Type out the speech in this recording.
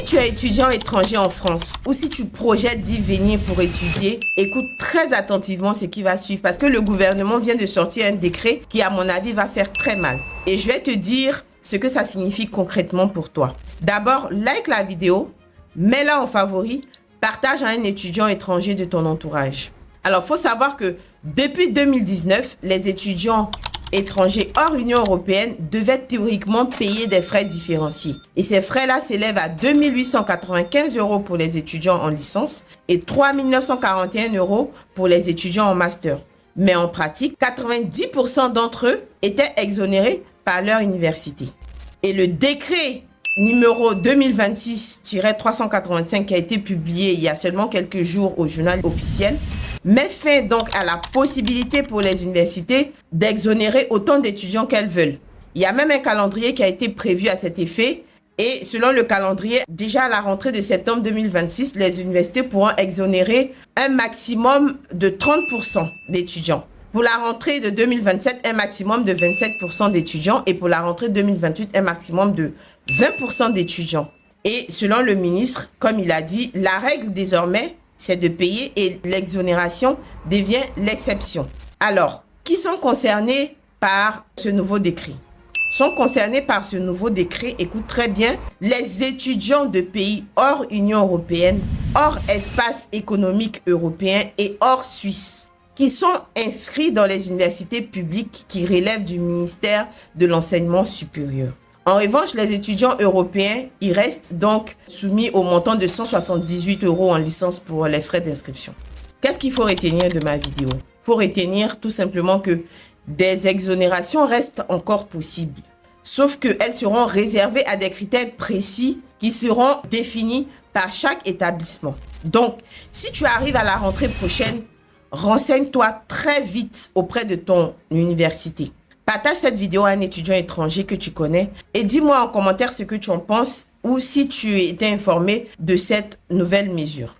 Si tu es étudiant étranger en France ou si tu projettes d'y venir pour étudier, écoute très attentivement ce qui va suivre parce que le gouvernement vient de sortir un décret qui, à mon avis, va faire très mal. Et je vais te dire ce que ça signifie concrètement pour toi. D'abord, like la vidéo, mets-la en favori, partage à un étudiant étranger de ton entourage. Alors, il faut savoir que depuis 2019, les étudiants étrangers hors Union européenne devaient théoriquement payer des frais différenciés. Et ces frais-là s'élèvent à 2 895 € pour les étudiants en licence et 3 941 € pour les étudiants en master. Mais en pratique, 90% d'entre eux étaient exonérés par leur université. Et le décret numéro 2026-385 qui a été publié il y a seulement quelques jours au journal officiel met fin donc à la possibilité pour les universités d'exonérer autant d'étudiants qu'elles veulent. Il y a même un calendrier qui a été prévu à cet effet et selon le calendrier, déjà à la rentrée de septembre 2026, les universités pourront exonérer un maximum de 30% d'étudiants. Pour la rentrée de 2027, un maximum de 27% d'étudiants et pour la rentrée 2028, un maximum de 20% d'étudiants. Et selon le ministre, comme il a dit, la règle désormais, c'est de payer et l'exonération devient l'exception. Alors, qui sont concernés par ce nouveau décret? Sont concernés par ce nouveau décret, écoute très bien, les étudiants de pays hors Union européenne, hors espace économique européen et hors Suisse, qui sont inscrits dans les universités publiques qui relèvent du ministère de l'enseignement supérieur. En revanche, les étudiants européens, ils restent donc soumis au montant de 178 € en licence pour les frais d'inscription. Qu'est-ce qu'il faut retenir de ma vidéo? Il faut retenir tout simplement que des exonérations restent encore possibles, sauf qu'elles seront réservées à des critères précis qui seront définis par chaque établissement. Donc, si tu arrives à la rentrée prochaine, renseigne-toi très vite auprès de ton université. Partage cette vidéo à un étudiant étranger que tu connais et dis-moi en commentaire ce que tu en penses ou si tu étais informé de cette nouvelle mesure.